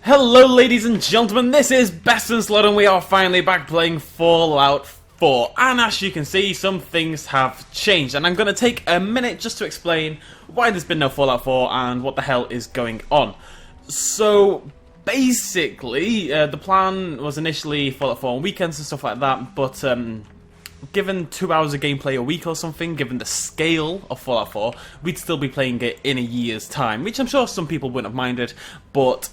Hello ladies and gentlemen, this is Best and Slot and we are finally back playing Fallout 4. And as you can see, some things have changed. And I'm going to take a minute just to explain why there's been no Fallout 4 and what the hell is going on. So, basically, the plan was initially Fallout 4 on weekends and stuff like that, but given 2 hours of gameplay a week or something, given the scale of Fallout 4, we'd still be playing it in a year's time, which I'm sure some people wouldn't have minded, but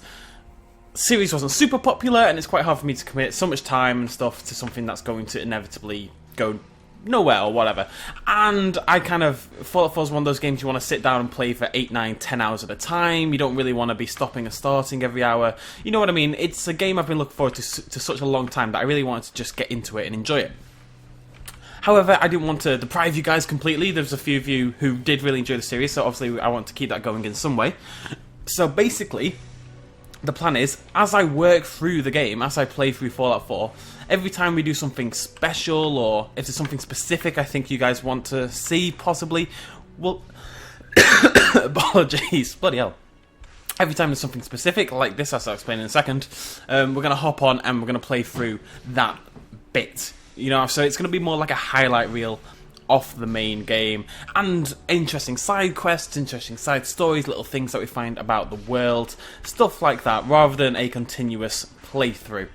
series wasn't super popular, and it's quite hard for me to commit so much time and stuff to something that's going to inevitably go nowhere or whatever. And Fallout 4 is one of those games you want to sit down and play for 8, 9, 10 hours at a time. You don't really want to be stopping and starting every hour. You know what I mean? It's a game I've been looking forward to such a long time that I really wanted to just get into it and enjoy it. However, I didn't want to deprive you guys completely. There's a few of you who did really enjoy the series, so obviously I want to keep that going in some way. So basically, the plan is, as I work through the game, as I play through Fallout 4, every time we do something special, or if there's something specific I think you guys want to see, possibly, well, apologies, bloody hell. Every time there's something specific, like this, as I'll explain in a second, we're going to hop on and we're going to play through that bit. You know, so it's going to be more like a highlight reel off the main game, and interesting side quests, interesting side stories, little things that we find about the world, stuff like that, rather than a continuous playthrough.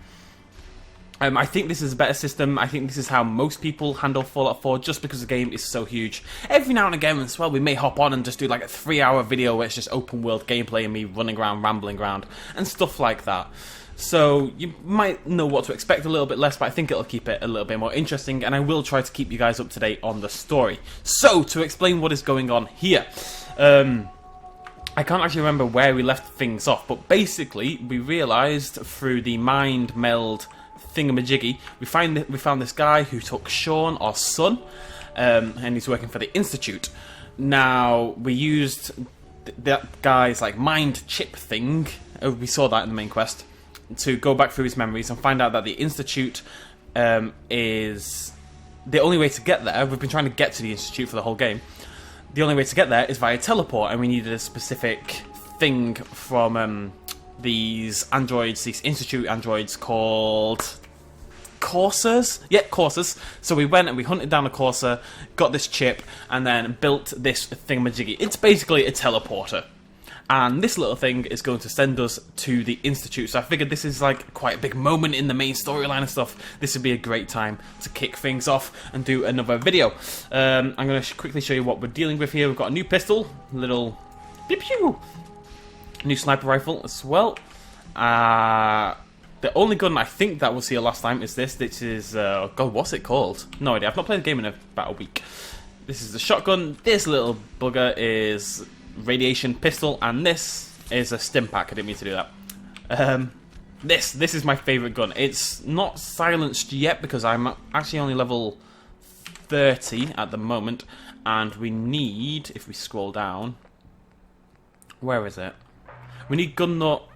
I think this is a better system. I think this is how most people handle Fallout 4, just because the game is so huge. Every now and again as well, we may hop on and just do like a 3-hour video where it's just open world gameplay and me running around, rambling around, and stuff like that. So you might know what to expect a little bit less, but I think it'll keep it a little bit more interesting, and I will try to keep you guys up to date on the story. So, to explain what is going on here, I can't actually remember where we left things off, but basically we realised through the mind meld thingamajiggy, we found this guy who took Sean, our son, and he's working for the Institute. Now, we used that guy's like mind chip thing, we saw that in the main quest, to go back through his memories and find out that the Institute is the only way to get there. We've been trying to get to the Institute for the whole game. The only way to get there is via teleport, and we needed a specific thing from these androids, these Institute androids called coursers? Yeah, coursers. So we went and we hunted down a courser, got this chip, and then built this thingamajiggy. It's basically a teleporter. And this little thing is going to send us to the Institute. So I figured this is like quite a big moment in the main storyline and stuff. This would be a great time to kick things off and do another video. I'm going to quickly show you what we're dealing with here. We've got a new pistol, little pew pew, new sniper rifle as well. The only gun I think that we'll see last time is this. This is, God, what's it called? No idea. I've not played the game in about a week. This is the shotgun. This little bugger is radiation pistol, and this is a stim pack. I didn't mean to do that. This is my favourite gun. It's not silenced yet because I'm actually only level 30 at the moment, and we need, if we scroll down, where is it? We need gun nut.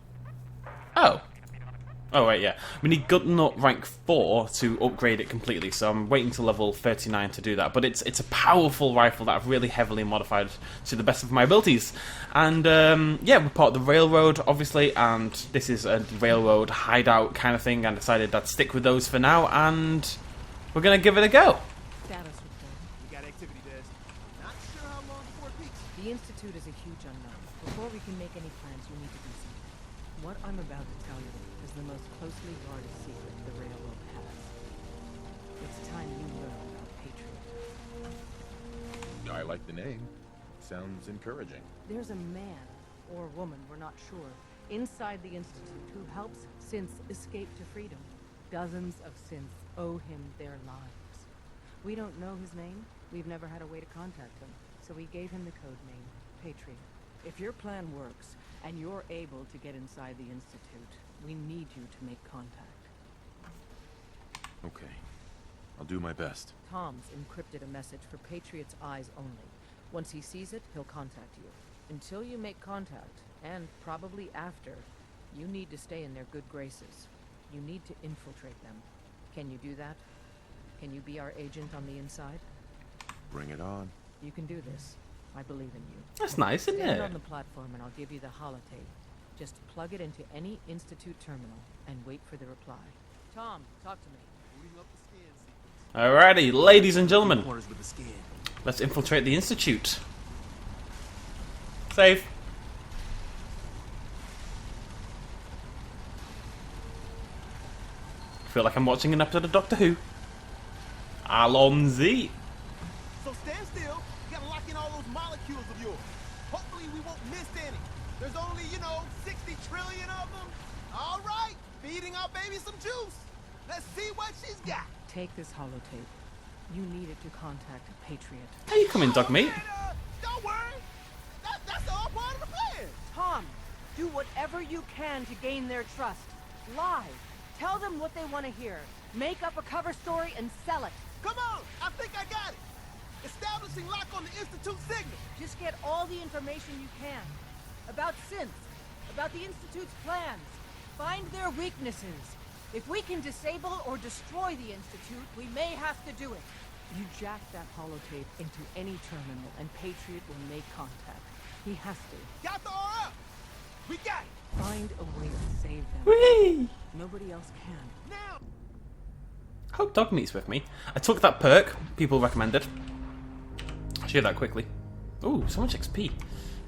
Oh wait, yeah. We need gun nut rank 4 to upgrade it completely, so I'm waiting to level 39 to do that. But it's a powerful rifle that I've really heavily modified to the best of my abilities. And yeah, we're part of the railroad, obviously, and this is a railroad hideout kind of thing, and decided I'd stick with those for now, and we're gonna give it a go. Status report. We got activity desk. Not sure how long before it peaks. The Institute is a huge unknown. Before we can make any plans, you need to do something. What I'm about to tell you is the most closely guarded secret the railroad has. It's time you learn about Patriot. I like the name. Sounds encouraging. There's a man, or woman, we're not sure, inside the Institute who helps synths escape to freedom. Dozens of synths owe him their lives. We don't know his name. We've never had a way to contact him, so we gave him the code name, Patriot. If your plan works, and you're able to get inside the Institute, we need you to make contact. Okay. I'll do my best. Tom's encrypted a message for Patriot's eyes only. Once he sees it, he'll contact you. Until you make contact, and probably after, you need to stay in their good graces. You need to infiltrate them. Can you do that? Can you be our agent on the inside? Bring it on. You can do this. I believe in you. That's nice, isn't Stand it? on the platform and I'll give you the holotape. Just plug it into any Institute terminal and wait for the reply. Tom, talk to me. Booting up the scan sequence. Alrighty, ladies and gentlemen, Corners with the scan. let's infiltrate the Institute. Save. Feel like I'm watching an episode of Doctor Who. Alonzi. So stand still. You gotta lock in all those molecules of yours. Hopefully we won't miss any. There's only, 60 trillion of them. All right, feeding our baby some juice. Let's see what she's got. Take this holotape. You need it to contact Patriot. How you coming, dog meat? Don't worry. That's all part of the plan. Tom, do whatever you can to gain their trust. Lie. Tell them what they want to hear. Make up a cover story and sell it. Come on, I think I got it. Establishing lock on the Institute signal. Just get all the information you can. About synth. About the Institute's plans. Find their weaknesses. If we can disable or destroy the Institute, we may have to do it. You jack that holotape into any terminal and Patriot will make contact. He has to. Got the RF. We got it. Find a way to save them. Whee! Nobody else can. Now. I hope dog meat's with me. I took that perk people recommended. I'll show you that quickly. Ooh, so much XP.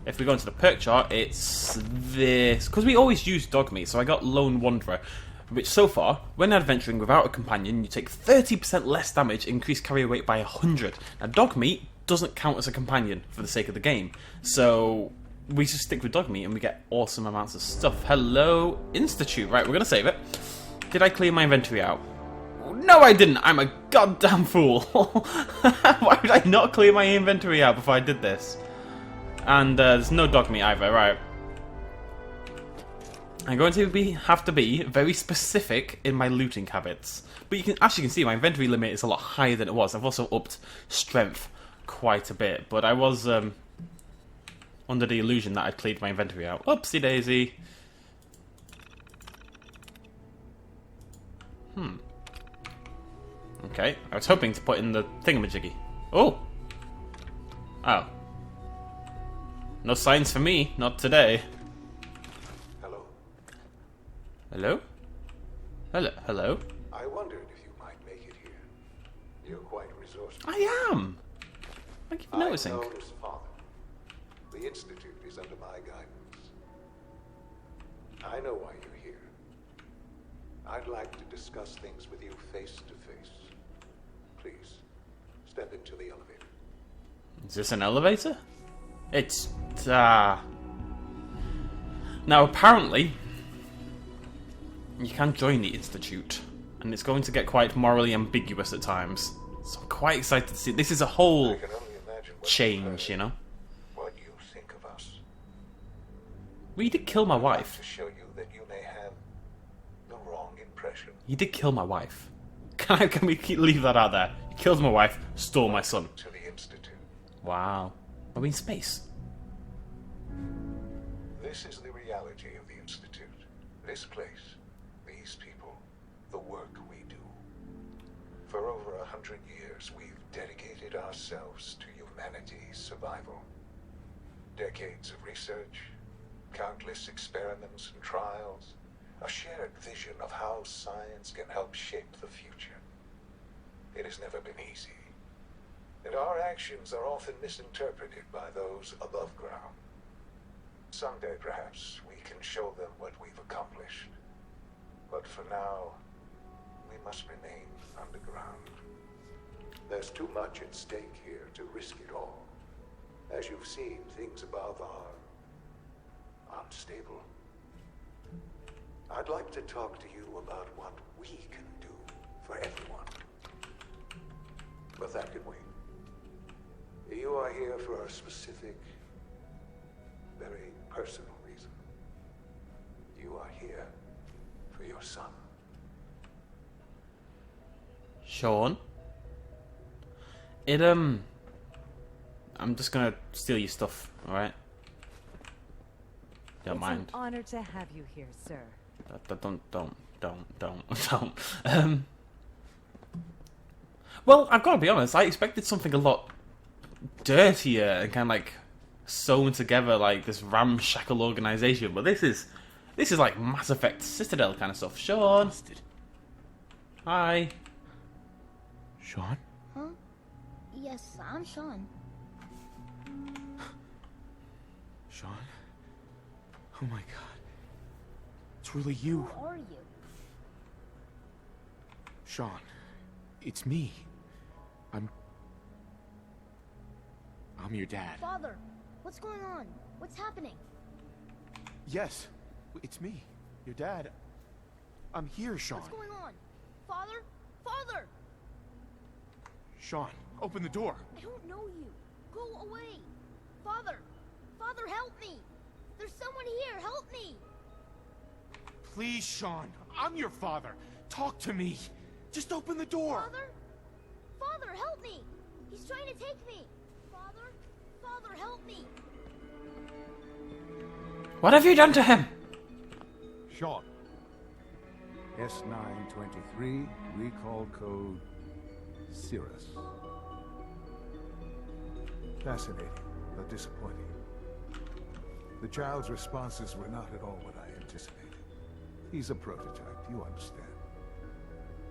If we go into the perk chart, it's this. Because we always use dog meat, so I got Lone Wanderer. Which so far, when adventuring without a companion, you take 30% less damage, increase carrier weight by 100. Now dog meat doesn't count as a companion for the sake of the game. So we just stick with dog meat and we get awesome amounts of stuff. Hello, Institute. Right, we're going to save it. Did I clear my inventory out? No, I didn't. I'm a goddamn fool. Why did I not clear my inventory out before I did this? And there's no dog meat either, right? I'm going to have to be very specific in my looting habits. But you can see my inventory limit is a lot higher than it was. I've also upped strength quite a bit. But I was under the illusion that I'd cleared my inventory out. Oopsie daisy. Okay, I was hoping to put in the thingamajiggy. Oh! Oh. No signs for me, not today. Hello. Hello? Hello? Hello? I wondered if you might make it here. You're quite resourceful. I am! Thank you for noticing. I'm Noel's father. The Institute is under my guidance. I know why you're here. I'd like to discuss things with you face to face. Please, step into the elevator. Is this an elevator? It's, Now, apparently, you can join the Institute, and it's going to get quite morally ambiguous at times. So I'm quite excited to see. This is a whole I can only imagine what change, you know? What you think of us. Well, you did kill my I'd like wife. to show you that you may have the wrong impression. You did kill my wife. Can we leave that out there? You killed my wife, stole my son. To the Institute. Wow. Are we in space? This is the reality of the Institute. This place, these people, the work we do. For over 100 years, we've dedicated ourselves to humanity's survival. Decades of research, countless experiments and trials, a shared vision of how science can help shape the future. It has never been easy, and our actions are often misinterpreted by those above ground. Someday, perhaps, we can show them what we've accomplished. But for now, we must remain underground. There's too much at stake here to risk it all. As you've seen, things above are unstable. I'd like to talk to you about what we can do for everyone. But that can wait. You are here for a specific, very personal reason. You are here for your son. Sean? I'm just gonna steal your stuff, alright? Don't mind. It's an honor to have you here, sir. Don't. Well, I've got to be honest, I expected something a lot dirtier and kind of like sewn together like this ramshackle organization, but this is This is like Mass Effect Citadel kind of stuff. Sean. Busted. Hi. Sean? Huh? Yes, I'm Sean. Sean? Oh my god. It's really you. Who are you? Sean. It's me. I'm your dad. Father, what's going on? What's happening? Yes, it's me. Your dad. I'm here, Sean. What's going on? Father? Father! Sean, open the door. I don't know you. Go away. Father! Father, help me! There's someone here. Help me! Please, Sean. I'm your father. Talk to me. Just open the door. Father? Father, help me! He's trying to take me! Father? Father, help me! What have you done to him? Sean. S923, recall code Cirrus. Fascinating, but disappointing. The child's responses were not at all what I anticipated. He's a prototype, you understand.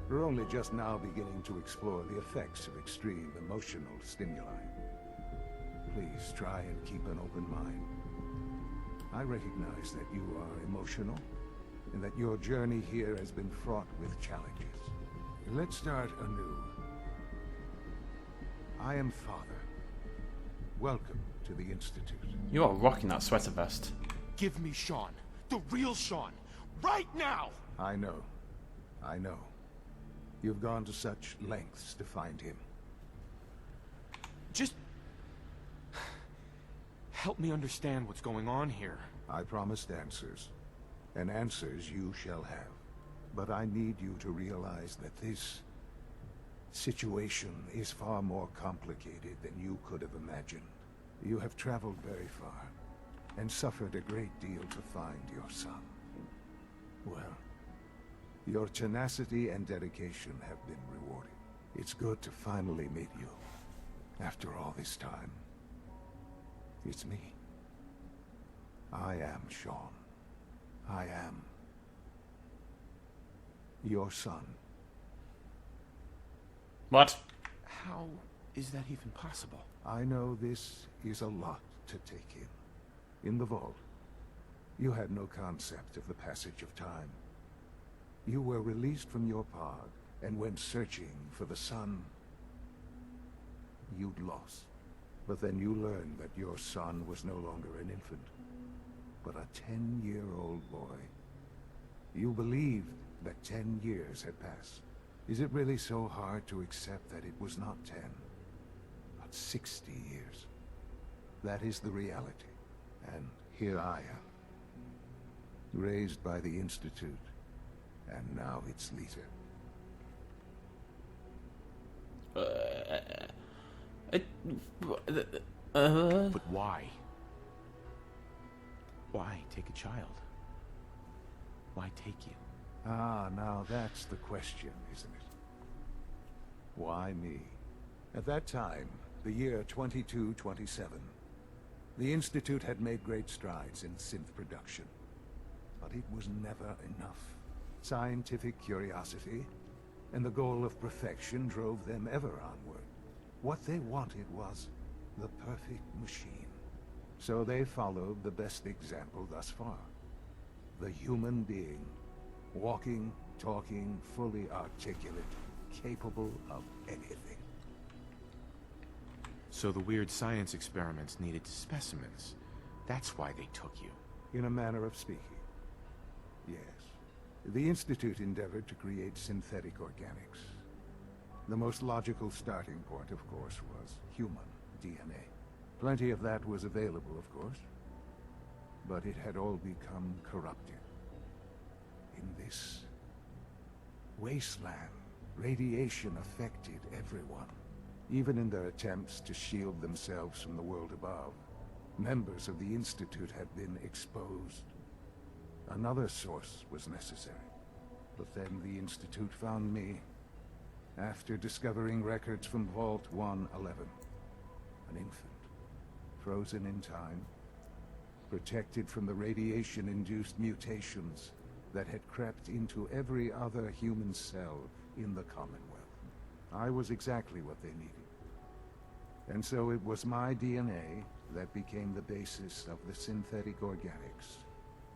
We're only just now beginning to explore the effects of extreme emotional stimuli. Please try and keep an open mind. I recognize that you are emotional, and that your journey here has been fraught with challenges. Let's start anew. I am Father. Welcome to the Institute. You are rocking that sweater vest. Give me Sean. The real Sean. Right now! I know. I know. You've gone to such lengths to find him. Just... help me understand what's going on here. I promised answers, and answers you shall have. But I need you to realize that this situation is far more complicated than you could have imagined. You have traveled very far, and suffered a great deal to find your son. Well, your tenacity and dedication have been rewarded. It's good to finally meet you, after all this time. It's me. I am Sean. I am your son. What? How is that even possible? I know this is a lot to take in. In the vault, you had no concept of the passage of time. You were released from your pod and went searching for the son you'd lost. But then you learned that your son was no longer an infant, but a 10-year-old boy. You believed that 10 years had passed. Is it really so hard to accept that it was not 10, but 60 years? That is the reality. And here I am, raised by the Institute, and now its leader. But why? Why take a child? Why take you? Ah, now that's the question, isn't it? Why me? At that time, the year 2227, the Institute had made great strides in synth production. But it was never enough. Scientific curiosity and the goal of perfection drove them ever onward. What they wanted was the perfect machine. So they followed the best example thus far. The human being. Walking, talking, fully articulate, capable of anything. So the weird science experiments needed specimens. That's why they took you. In a manner of speaking. Yes. The Institute endeavored to create synthetic organics. The most logical starting point, of course, was human DNA. Plenty of that was available, of course. But it had all become corrupted. In this wasteland, radiation affected everyone. Even in their attempts to shield themselves from the world above, members of the Institute had been exposed. Another source was necessary. But then the Institute found me, after discovering records from Vault 111. An infant, frozen in time, protected from the radiation-induced mutations that had crept into every other human cell in the Commonwealth. I was exactly what they needed. And so it was my DNA that became the basis of the synthetic organics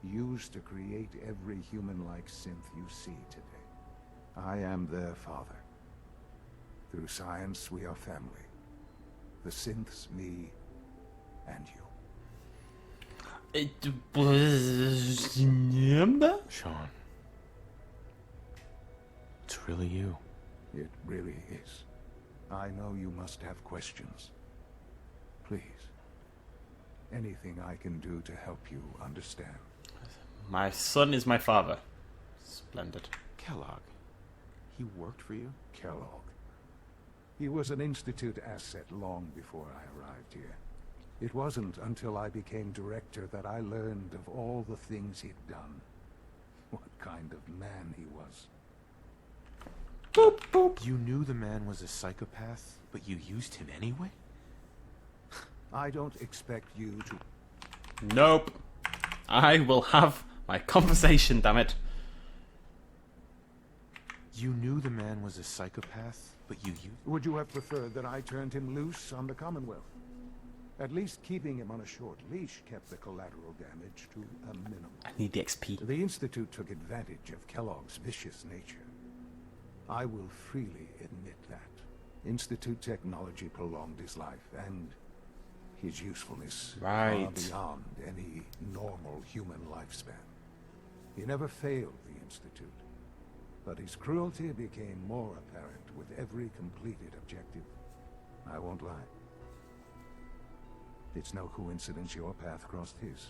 used to create every human-like synth you see today. I am their father. Through science, we are family. The synths, me, and you. It was... Sean. It's really you. It really is. I know you must have questions. Please. Anything I can do to help you understand. My son is my father. Splendid. Kellogg. He worked for you? Kellogg. He was an Institute asset long before I arrived here. It wasn't until I became director that I learned of all the things he'd done. What kind of man he was. Boop, boop. You knew the man was a psychopath, but you used him anyway? I don't expect you to... Nope. I will have my conversation, damn it. You knew the man was a psychopath, but you used... Would you have preferred that I turned him loose on the Commonwealth? At least keeping him on a short leash kept the collateral damage to a minimum. I need the XP. The Institute took advantage of Kellogg's vicious nature. I will freely admit that. Institute technology prolonged his life, and his usefulness far beyond any normal human lifespan. He never failed the Institute, but his cruelty became more apparent with every completed objective. I won't lie. It's no coincidence your path crossed his.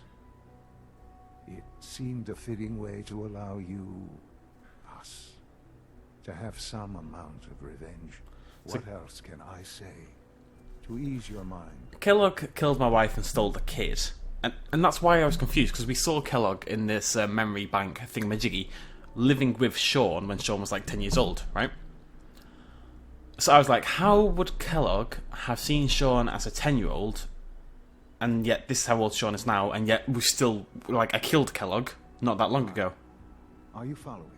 It seemed a fitting way to allow you, us, to have some amount of revenge. What else can I say to ease your mind? Kellogg killed my wife and stole the kid. And that's why I was confused, because we saw Kellogg in this memory bank thingamajiggy living with Sean when Sean was like 10 years old, right? So I was like, how would Kellogg have seen Sean as a 10-year-old, and yet this is how old Sean is now, and yet we still, like, I killed Kellogg not that long ago. Are you following?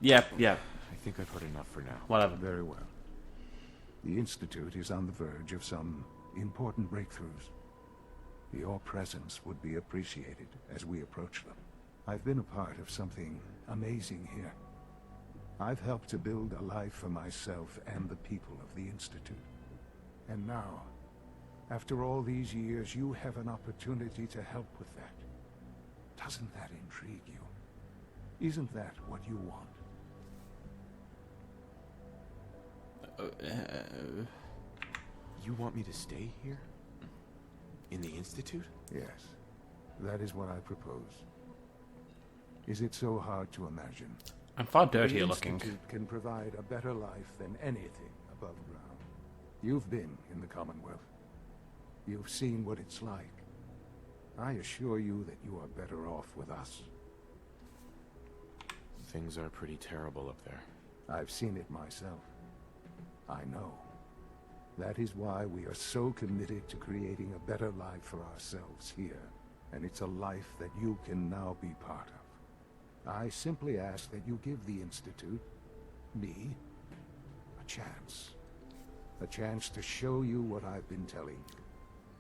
Yeah. I think I've heard enough for now. Whatever. Very well. The Institute is on the verge of some important breakthroughs. Your presence would be appreciated as we approach them. I've been a part of something amazing here. I've helped to build a life for myself and the people of the Institute. And now, after all these years, you have an opportunity to help with that. Doesn't that intrigue you? Isn't that what you want? You want me to stay here? In the Institute? Yes, that is what I propose. Is it so hard to imagine? I'm far dirtier The looking. Institute can provide a better life than anything above ground. You've been in the Commonwealth. You've seen what it's like. I assure you that you are better off with us. Things are pretty terrible up there. I've seen it myself. I know. That is why we are so committed to creating a better life for ourselves here. And it's a life that you can now be part of. I simply ask that you give the Institute, me, a chance. A chance to show you what I've been telling you.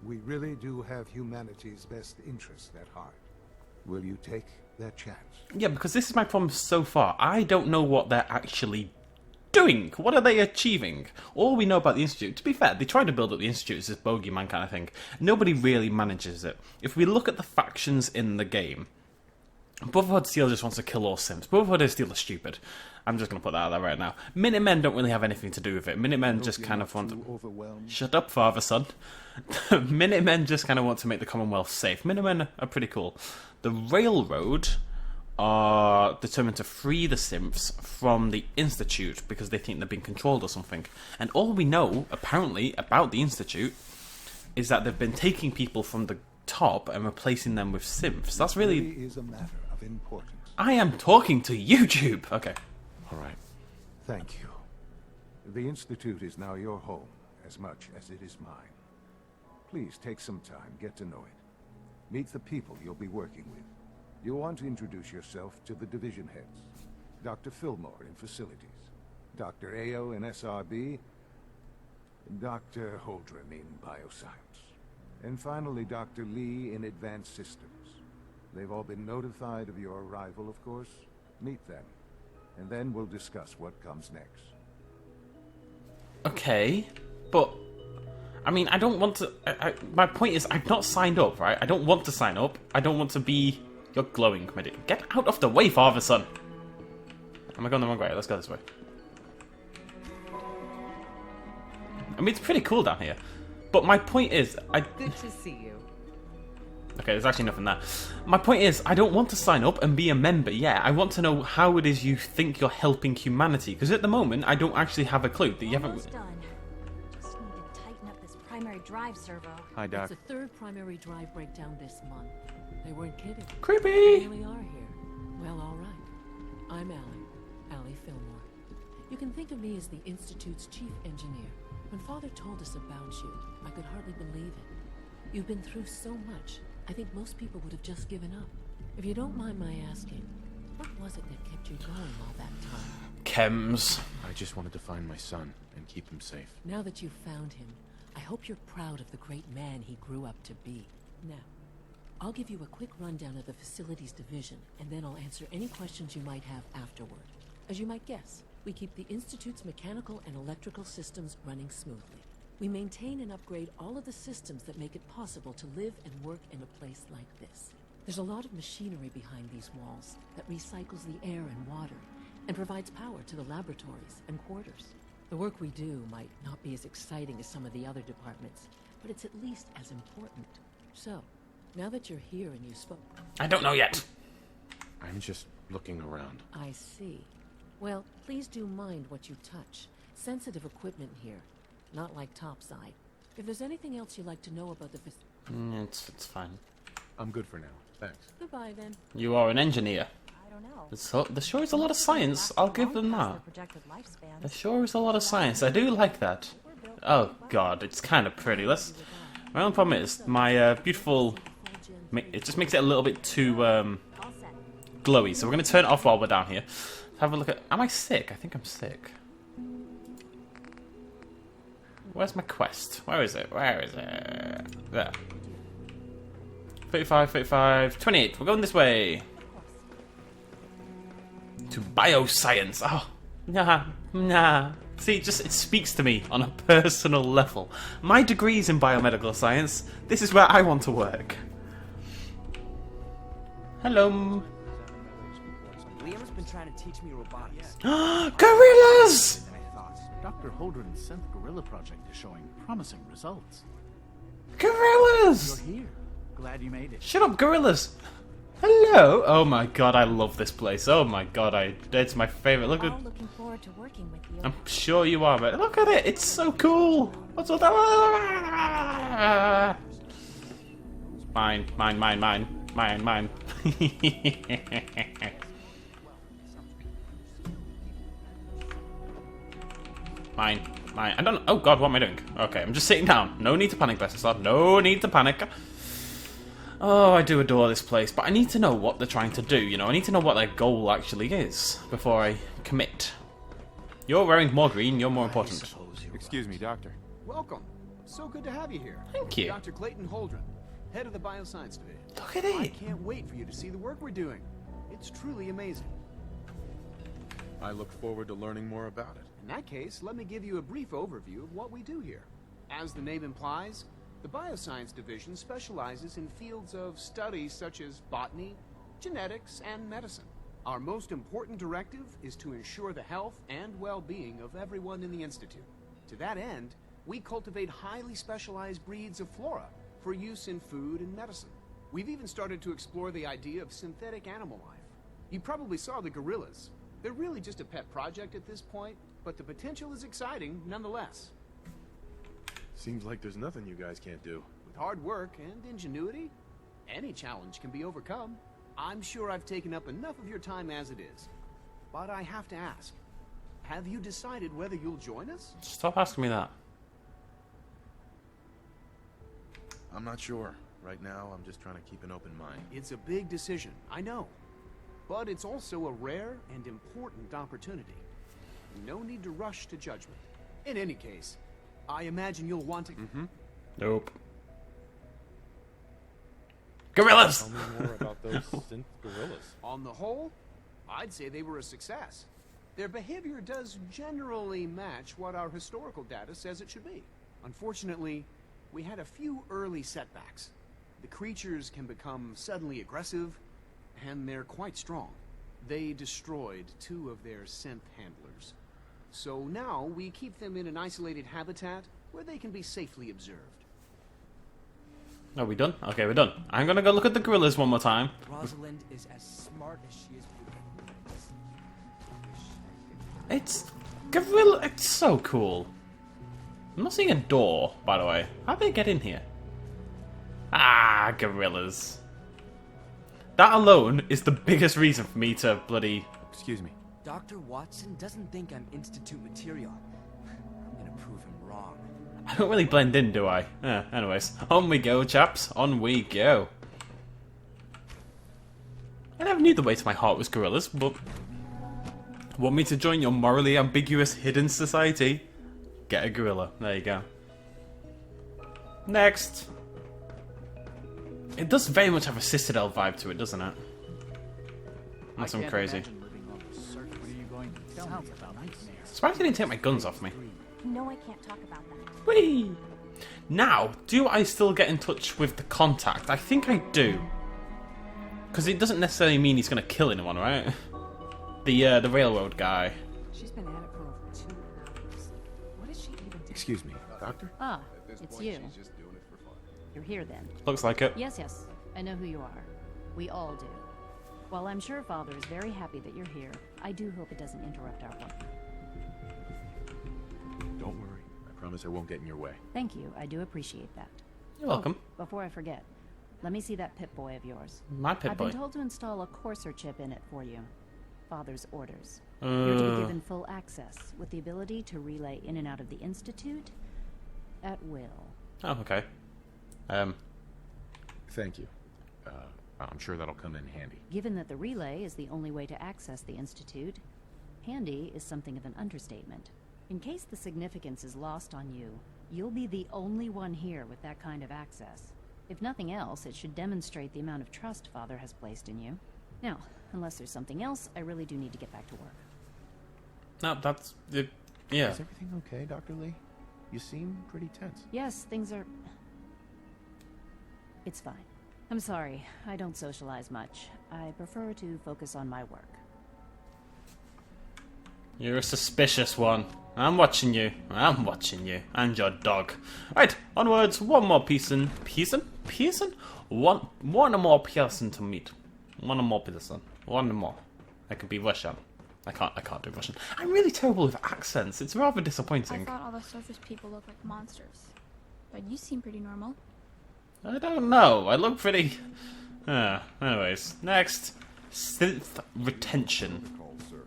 We really do have humanity's best interest at heart. Will you take that chance? Yeah, because this is my problem so far. I don't know what they're actually doing. What are they achieving? All we know about the Institute, to be fair, they tried to build up the Institute as this bogeyman kind of thing. Nobody really manages it. If we look at the factions in the game, Brotherhood Steel just wants to kill all Sims. Brotherhood of Steel are stupid. I'm just going to put that out there right now. Minutemen don't really have anything to do with it. Minutemen just kind of want to... Shut up, father, son. Minutemen just kind of want to make the Commonwealth safe. Minutemen are pretty cool. The Railroad are determined to free the Simps from the Institute because they think they're being controlled or something. And all we know, apparently, about the Institute is that they've been taking people from the top and replacing them with Simps. That's really is a matter of importance. I am talking to YouTube. Okay. All right. Thank you. The Institute is now your home as much as it is mine. Please take some time, get to know it. Meet the people you'll be working with. You'll want to introduce yourself to the division heads. Dr. Fillmore in Facilities, Dr. Ayo in SRB, Dr. Holdren in Bioscience, and finally Dr. Lee in Advanced Systems. They've all been notified of your arrival, of course. Meet them, and then we'll discuss what comes next. Okay, but I mean, I don't want to. My point is, I've not signed up, right? I don't want to sign up. I don't want to be. You're glowing, committee. Get out of the way, father, son. Am I going the wrong way? Let's go this way. I mean, it's pretty cool down here. But my point is, Good to see you. Okay, there's actually nothing there. My point is, I don't want to sign up and be a member yet. I want to know how it is you think you're helping humanity. Because at the moment, I don't actually have a clue. That you haven't. Almost done. Just need to tighten up this primary drive servo. Hi, Doc. It's the third primary drive breakdown this month. They weren't kidding. Creepy! They really are here. Well, all right. I'm Allie Fillmore. You can think of me as the Institute's chief engineer. When Father told us about you, I could hardly believe it. You've been through so much, I think most people would have just given up. If you don't mind my asking, what was it that kept you going all that time? Chems. I just wanted to find my son and keep him safe. Now that you've found him, I hope you're proud of the great man he grew up to be. Now, I'll give you a quick rundown of the Facilities Division, and then I'll answer any questions you might have afterward. As you might guess, we keep the Institute's mechanical and electrical systems running smoothly. We maintain and upgrade all of the systems that make it possible to live and work in a place like this. There's a lot of machinery behind these walls that recycles the air and water and provides power to the laboratories and quarters. The work we do might not be as exciting as some of the other departments, but it's at least as important. So, now that you're here and you spoke... I don't know yet. I'm just looking around. I see. Well, please do mind what you touch. Sensitive equipment here. Not like topside. If there's anything else you'd like to know about the It's fine. I'm good for now. Thanks. Goodbye, then. You are an engineer. I don't know. There sure is a lot of science. I'll give them that. There sure is a lot of science. I do like that. Oh god, it's kind of pretty. My only problem is my beautiful. It just makes it a little bit too glowy. So we're gonna turn it off while we're down here. Have a look at. Am I sick? I think I'm sick. Where's my quest? Where is it? Where is it? There. 35, 35, 28. We're going this way. To bioscience. Oh, nah. See, it speaks to me on a personal level. My degree's in biomedical science. This is where I want to work. Hello. Liam's been trying to teach me robotics. Gorillas! Dr. Holdren's synth gorilla project is showing promising results. Gorillas! You're here. Glad you made it. Shut up, gorillas! Hello! Oh my god, I love this place. Oh my god, it's my favorite. Look at. Looking forward to working with you. I'm sure you are, but look at it. It's so cool. What's all that? Mine. Mine. I don't know. Oh god, what am I doing? Okay, I'm just sitting down. No need to panic, Bessasar. No need to panic. Oh, I do adore this place, but I need to know what they're trying to do, you know? I need to know what their goal actually is before I commit. You're wearing more green, you're more important. Excuse me, Doctor. Welcome. So good to have you here. Thank you. Dr. Clayton Holdren, head of the Bioscience Division. Look at I it. can't wait for you to see the work we're doing. It's truly amazing. I look forward to learning more about it. In that case, let me give you a brief overview of what we do here. As the name implies, the Bioscience Division specializes in fields of study such as botany, genetics, and medicine. Our most important directive is to ensure the health and well-being of everyone in the Institute. To that end, we cultivate highly specialized breeds of flora for use in food and medicine. We've even started to explore the idea of synthetic animal life. You probably saw the gorillas. They're really just a pet project at this point, but the potential is exciting nonetheless. Seems like there's nothing you guys can't do. With hard work and ingenuity, any challenge can be overcome. I'm sure I've taken up enough of your time as it is. But I have to ask, have you decided whether you'll join us? Stop asking me that. I'm not sure. Right now, I'm just trying to keep an open mind. It's a big decision, I know. But it's also a rare and important opportunity. No need to rush to judgment. In any case, I imagine you'll want to... Nope. Gorillas! Tell me more about those synth gorillas. On the whole, I'd say they were a success. Their behavior does generally match what our historical data says it should be. Unfortunately, we had a few early setbacks. The creatures can become suddenly aggressive, and they're quite strong. They destroyed 2 of their synth handlers. So now we keep them in an isolated habitat where they can be safely observed. Are we done? Okay, we're done. I'm gonna go look at the gorillas one more time. Rosalind is as smart as she is beautiful. It's... gorilla... It's so cool. I'm not seeing a door, by the way. How'd they get in here? Ah, gorillas. That alone is the biggest reason for me to bloody... Excuse me. Dr. Watson doesn't think I'm Institute material. I'm gonna prove him wrong. I don't really blend in, do I? Anyways, on we go, chaps. On we go. I never knew the way to my heart was gorillas, but... Want me to join your morally ambiguous hidden society? Get a gorilla. There you go. Next. It does very much have a Citadel vibe to it, doesn't it? Unless I'm crazy. Surprised you didn't take my guns off me. No, I can't talk about that. Whee! Now, do I still get in touch with the contact? I think I do. Because it doesn't necessarily mean he's going to kill anyone, right? The railroad guy. She's been at it for over 2 hours. What is she even doing? Excuse me, Doctor? Ah, it's you. You're here then. Looks like it. Yes, I know who you are. We all do. While I'm sure Father is very happy that you're here, I do hope it doesn't interrupt our work. Don't worry. I promise I won't get in your way. Thank you. I do appreciate that. You're welcome. Before I forget, let me see that Pip-Boy of yours. My Pip-Boy? I've been told to install a courser chip in it for you. Father's orders. You're to be given full access, with the ability to relay in and out of the Institute at will. Oh, okay. Thank you. I'm sure that'll come in handy. Given that the relay is the only way to access the Institute, handy is something of an understatement. In case the significance is lost on you, you'll be the only one here with that kind of access. If nothing else, it should demonstrate the amount of trust Father has placed in you. Now, unless there's something else, I really do need to get back to work. No, that's... yeah. Is everything okay, Dr. Lee? You seem pretty tense. Yes, things are... It's fine. I'm sorry, I don't socialize much. I prefer to focus on my work. You're a suspicious one. I'm watching you. I'm watching you. And your dog. Right, onwards. One more person. One more person to meet. One more person. One more. I could be Russian. I can't do Russian. I'm really terrible with accents. It's rather disappointing. I thought all the surface people look like monsters. But you seem pretty normal. I don't know. I look pretty... anyways, next. Synth retention. Call, sir.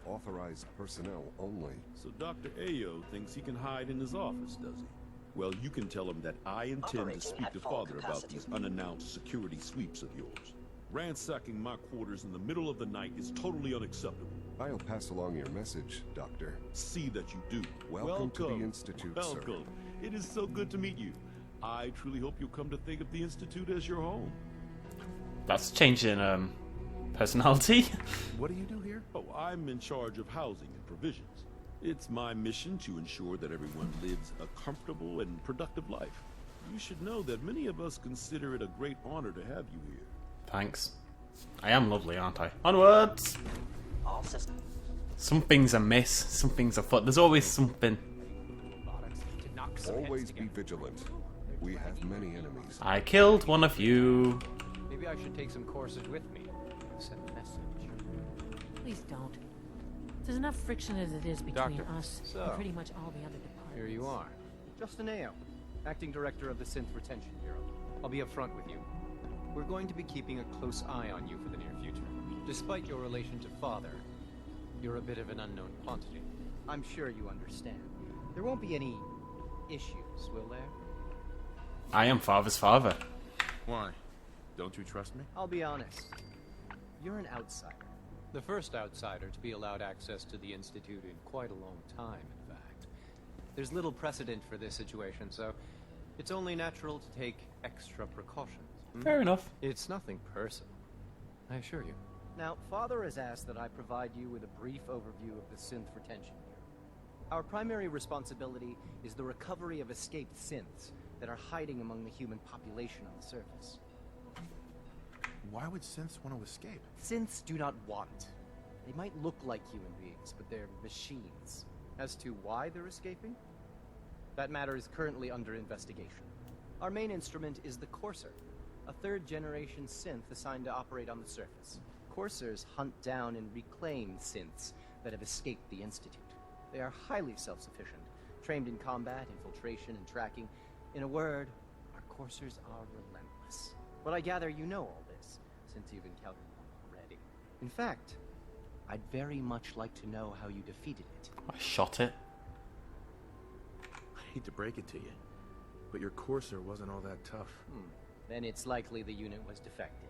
Authorized personnel only. So Dr. Ayo thinks he can hide in his office, does he? Well, you can tell him that I intend to speak to Father about these unannounced security sweeps of yours. Ransacking my quarters in the middle of the night is totally unacceptable. I'll pass along your message, Doctor. See that you do. Welcome to the Institute, sir. Welcome. It is so good to meet you. I truly hope you'll come to think of the Institute as your home. That's changing, personality. What do you do here? Oh, I'm in charge of housing and provisions. It's my mission to ensure that everyone lives a comfortable and productive life. You should know that many of us consider it a great honor to have you here. Thanks. I am lovely, aren't I? Onwards! Something's amiss. Something's afoot. There's always something. Always be vigilant. We have many enemies. I killed one of you. Maybe I should take some courses with me. Send a message. Please don't. There's enough friction as it is between us and pretty much all the other departments. Here you are. Justin Ayo, Acting Director of the Synth Retention Bureau. I'll be upfront with you. We're going to be keeping a close eye on you for the near future. Despite your relation to Father, you're a bit of an unknown quantity. I'm sure you understand. There won't be any issues, will there? I am Father's father. Why? Don't you trust me? I'll be honest. You're an outsider. The first outsider to be allowed access to the Institute in quite a long time, in fact. There's little precedent for this situation, so it's only natural to take extra precautions. Fair enough. It's nothing personal, I assure you. Now, Father has asked that I provide you with a brief overview of the synth retention here. Our primary responsibility is the recovery of escaped synths that are hiding among the human population on the surface. Why would synths want to escape? Synths do not want. They might look like human beings, but they're machines. As to why they're escaping? That matter is currently under investigation. Our main instrument is the Courser, a third-generation synth assigned to operate on the surface. Coursers hunt down and reclaim synths that have escaped the Institute. They are highly self-sufficient, trained in combat, infiltration, and tracking. In a word, our Coursers are relentless. But I gather you know all this, since you've encountered one already. In fact, I'd very much like to know how you defeated it. I shot it. I hate to break it to you, but your Courser wasn't all that tough. Then it's likely the unit was defective.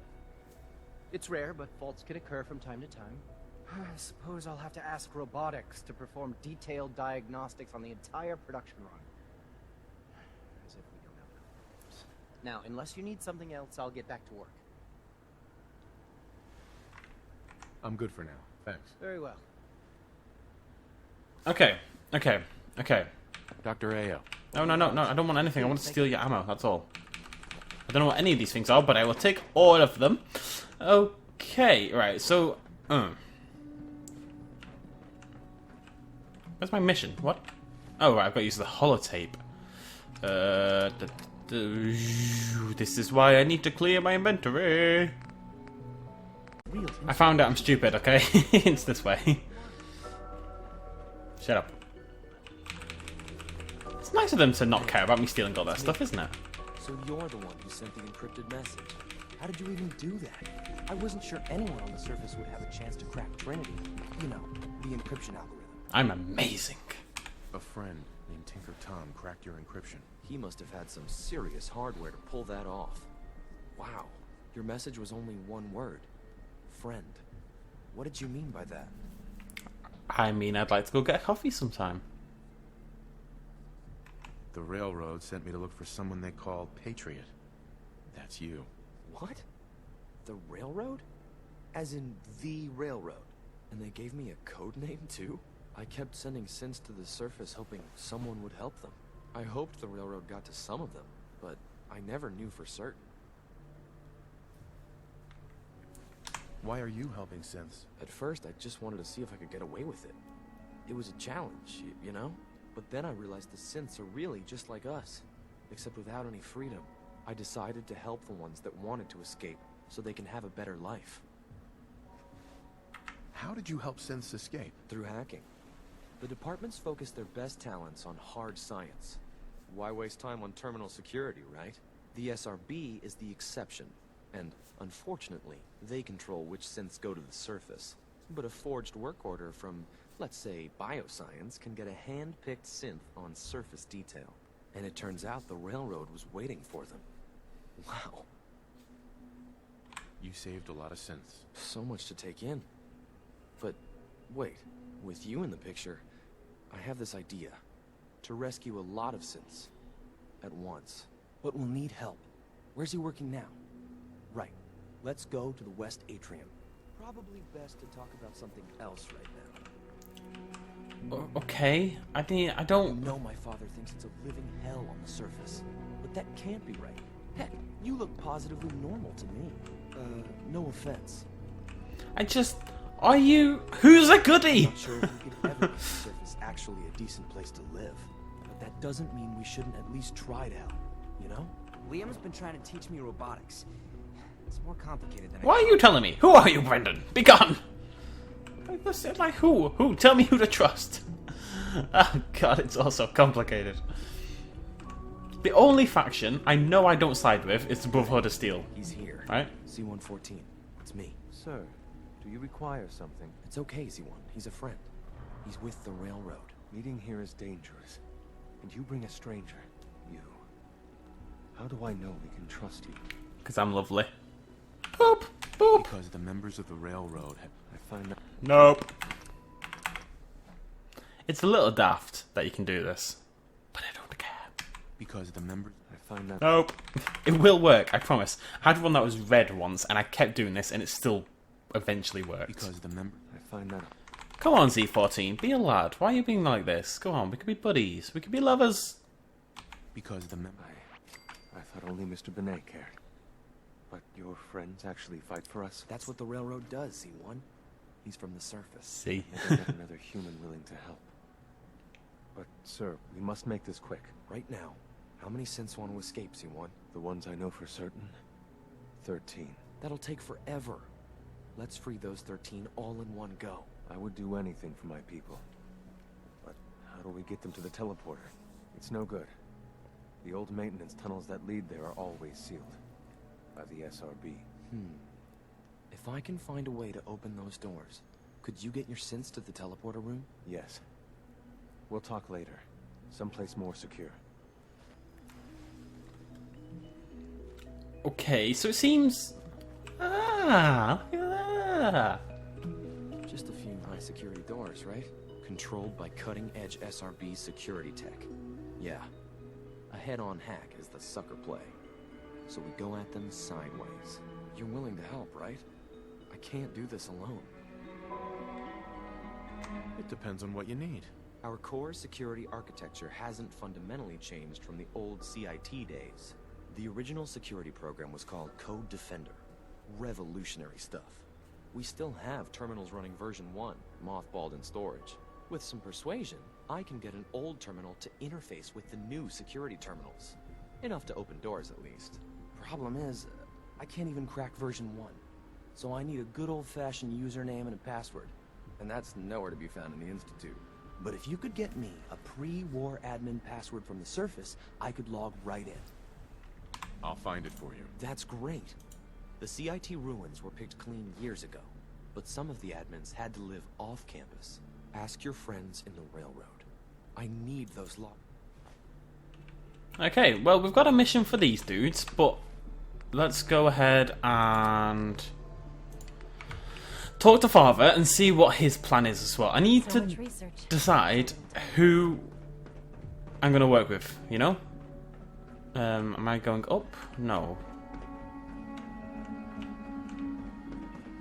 It's rare, but faults can occur from time to time. I suppose I'll have to ask robotics to perform detailed diagnostics on the entire production run. As if we don't have enough numbers. Now, unless you need something else, I'll get back to work. I'm good for now. Thanks. Very well. Okay. Dr. Ayo. No, I don't want anything. I want to steal your ammo, that's all. I don't know what any of these things are, but I will take all of them. Okay, right, so... Where's my mission? What? Oh, right, I've got to use the holotape. This is why I need to clear my inventory. I found out I'm stupid, okay? It's this way. Shut up. It's nice of them to not care about me stealing all that stuff, isn't it? So you're the one who sent the encrypted message. How did you even do that? I wasn't sure anyone on the surface would have a chance to crack Trinity. You know, the encryption algorithm. I'm amazing. A friend named Tinker Tom cracked your encryption. He must have had some serious hardware to pull that off. Wow, your message was only one word. Friend. What did you mean by that? I mean, I'd like to go get a coffee sometime. The railroad sent me to look for someone they call Patriot. That's you. What? The railroad? As in the railroad? And they gave me a code name too? I kept sending synths to the surface hoping someone would help them. I hoped the railroad got to some of them, but I never knew for certain. Why are you helping synths? At first, I just wanted to see if I could get away with it. It was a challenge, you know? But then I realized the synths are really just like us, except without any freedom. I decided to help the ones that wanted to escape, so they can have a better life. How did you help synths escape? Through hacking. The departments focus their best talents on hard science. Why waste time on terminal security, right? The SRB is the exception, and unfortunately, they control which synths go to the surface. But a forged work order from, let's say, bioscience can get a hand-picked synth on surface detail. And it turns out the railroad was waiting for them. Wow. You saved a lot of synths. So much to take in. But wait, with you in the picture, I have this idea. To rescue a lot of synths at once. But we'll need help. Where's he working now? Right. Let's go to the West Atrium. Probably best to talk about something else right now. Okay, I don't... You know my father thinks it's a living hell on the surface. But that can't be right. Heck, you look positively normal to me. No offense. Are you... Who's a goodie? I'm not sure if we could ever make the surface actually a decent place to live. But that doesn't mean we shouldn't at least try to help, you know? Liam's been trying to teach me robotics. It's more complicated than Why are you telling me? Who are you, Brendan? Be gone! Like who? Who? Tell me who to trust. Oh god, it's all so complicated. The only faction I know I don't side with is the Brotherhood of Steel. He's here. Right? C-114. It's me. Sir, do you require something? It's okay, Z1. He's a friend. He's with the railroad. Meeting here is dangerous. And you bring a stranger. You. How do I know we can trust you? Because I'm lovely. Boop, boop. Because the members of the railroad have... I find that... Nope. It's a little daft that you can do this, but I don't care. Because the members... I find that... Nope. It will work, I promise. I had one that was red once, and I kept doing this, and it still eventually worked. Because the members... I find that... Come on, Z14, be a lad. Why are you being like this? Go on, we could be buddies. We could be lovers. Because the members... I thought only Mr. Benet cared. But your friends actually fight for us? That's what the railroad does, C1. He's from the surface. See? Never met another human willing to help. But, sir, we must make this quick. Right now, how many synths want to escape, C1? The ones I know for certain, 13. That'll take forever. Let's free those 13 all in one go. I would do anything for my people. But how do we get them to the teleporter? It's no good. The old maintenance tunnels that lead there are always sealed. By the SRB. If I can find a way to open those doors, could you get your synths to the teleporter room? Yes. We'll talk later. Someplace more secure. Okay, so it seems... Ah, look at that. Just a few high security doors, right? Controlled by cutting-edge SRB security tech. Yeah. A head-on hack is the sucker play. So we go at them sideways. You're willing to help, right? I can't do this alone. It depends on what you need. Our core security architecture hasn't fundamentally changed from the old CIT days. The original security program was called Code Defender. Revolutionary stuff. We still have terminals running version 1, mothballed in storage. With some persuasion, I can get an old terminal to interface with the new security terminals. Enough to open doors, at least. Problem is, I can't even crack version 1. So I need a good old-fashioned username and a password. And that's nowhere to be found in the Institute. But if you could get me a pre-war admin password from the surface, I could log right in. I'll find it for you. That's great. The CIT ruins were picked clean years ago, but some of the admins had to live off-campus. Ask your friends in the railroad. I need those logs. Okay, well, we've got a mission for these dudes, but let's go ahead and talk to Father and see what his plan is as well. I need to decide who I'm going to work with, you know? Am I going up? No.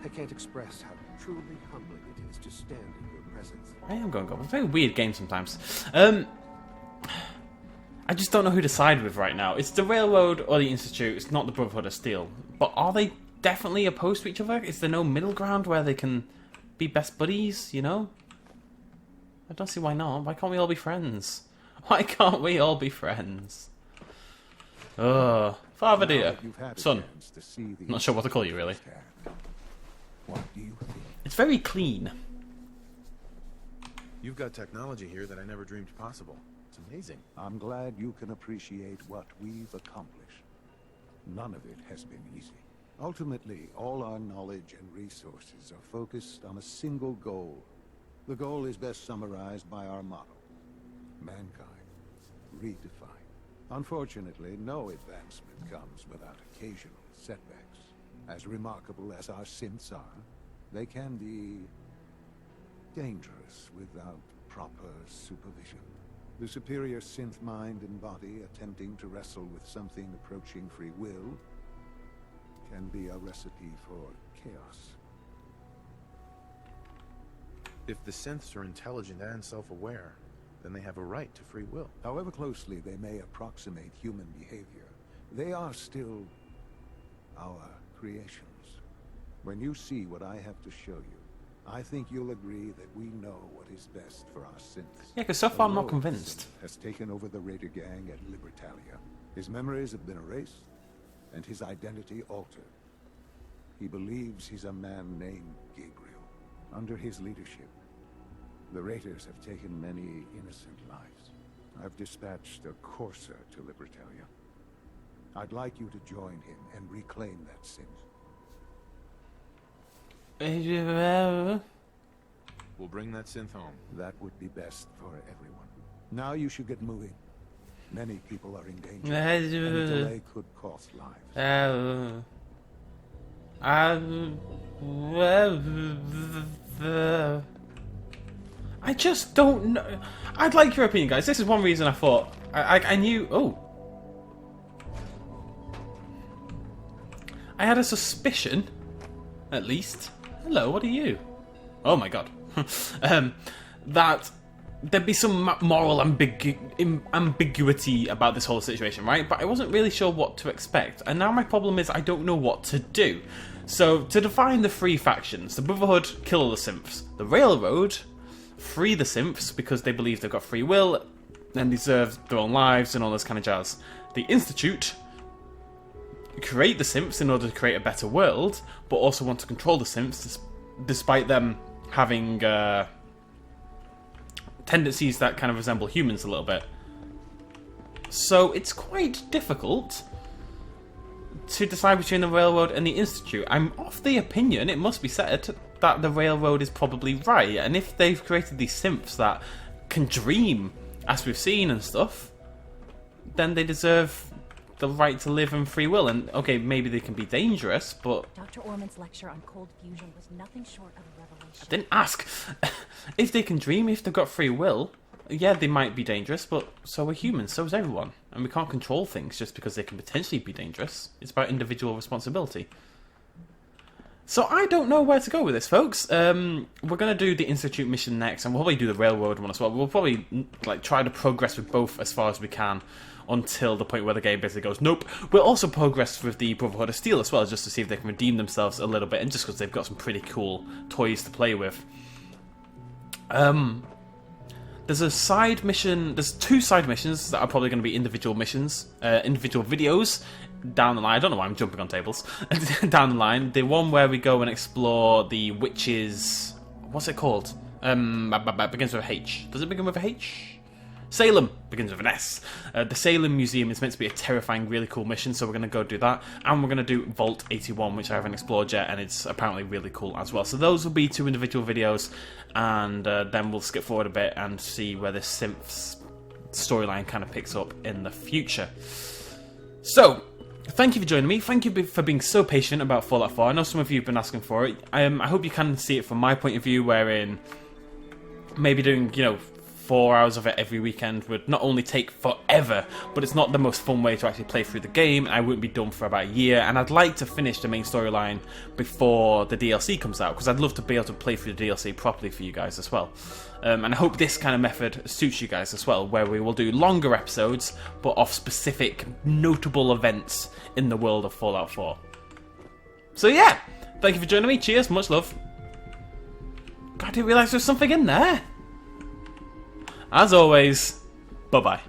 I can't express how truly humbling it is to stand in your presence. I am going up. It's a very weird game sometimes. I just don't know who to side with right now. It's the Railroad or the Institute. It's not the Brotherhood of Steel. But are they definitely opposed to each other? Is there no middle ground where they can be best buddies, you know? I don't see why not. Why can't we all be friends? Why can't we all be friends? Ugh. Father dear. Son. Not sure what to call you, really. What do you think? It's very clean. You've got technology here that I never dreamed possible. It's amazing. I'm glad you can appreciate what we've accomplished. None of it has been easy. Ultimately, all our knowledge and resources are focused on a single goal. The goal is best summarized by our motto: mankind, redefined. Unfortunately, no advancement comes without occasional setbacks. As remarkable as our synths are, they can be dangerous without proper supervision. The superior synth mind and body attempting to wrestle with something approaching free will can be a recipe for chaos. If the synths are intelligent and self-aware, then they have a right to free will. However closely they may approximate human behavior, they are still our creations. When you see what I have to show you, I think you'll agree that we know what is best for our synths. Yeah, because so far I'm not convinced. Has taken over the Raider gang at Libertalia. His memories have been erased, and his identity altered. He believes he's a man named Gabriel. Under his leadership, the Raiders have taken many innocent lives. I've dispatched a courser to Libertalia. I'd like you to join him and reclaim that synth. We'll bring that synth home. That would be best for everyone. Now you should get moving. Many people are in danger, and a delay could cost lives. I just don't know. I'd like your opinion, guys. This is one reason I thought I knew. Oh, I had a suspicion, at least. Hello, what are you? Oh my god. That there'd be some moral ambiguity about this whole situation, right? But I wasn't really sure what to expect, and now my problem is I don't know what to do. So, to define the three factions, the Brotherhood kill all the synths, the Railroad free the synths because they believe they've got free will and deserve their own lives and all this kind of jazz. The Institute create the synths in order to create a better world, but also want to control the synths despite them having tendencies that kind of resemble humans a little bit. So it's quite difficult to decide between the Railroad and the Institute. I'm of the opinion, it must be said, that the Railroad is probably right, and if they've created these synths that can dream, as we've seen and stuff, then they deserve the right to live and free will. And okay, maybe they can be dangerous, but Dr. Orman's lecture on cold fusion was nothing short of a revelation. I didn't ask. If they can dream, if they've got free will, yeah, they might be dangerous, but so are humans, so is everyone. And we can't control things just because they can potentially be dangerous. It's about individual responsibility. So I don't know where to go with this, folks. We're going to do the Institute mission next, and we'll probably do the Railroad one as well. We'll probably try to progress with both as far as we can until the point where the game basically goes, nope. We'll also progress with the Brotherhood of Steel as well, just to see if they can redeem themselves a little bit, and just because they've got some pretty cool toys to play with. There's a side mission. There's two side missions that are probably going to be individual missions, individual videos down the line. I don't know why I'm jumping on tables. Down the line, the one where we go and explore the witches. What's it called? Begins with a H. Does it begin with a H? Salem begins with an S. The Salem Museum is meant to be a terrifying, really cool mission, so we're going to go do that. And we're going to do Vault 81, which I haven't explored yet, and it's apparently really cool as well. So those will be two individual videos, and then we'll skip forward a bit and see where the synths storyline kind of picks up in the future. So, thank you for joining me. Thank you for being so patient about Fallout 4. I know some of you have been asking for it. I hope you can see it from my point of view, wherein maybe doing, 4 hours of it every weekend would not only take forever, but it's not the most fun way to actually play through the game, and I wouldn't be done for about a year, and I'd like to finish the main storyline before the DLC comes out, because I'd love to be able to play through the DLC properly for you guys as well. And I hope this kind of method suits you guys as well, where we will do longer episodes, but of specific, notable events in the world of Fallout 4. So yeah, thank you for joining me, cheers, much love. God, I didn't realise there was something in there. As always, bye-bye.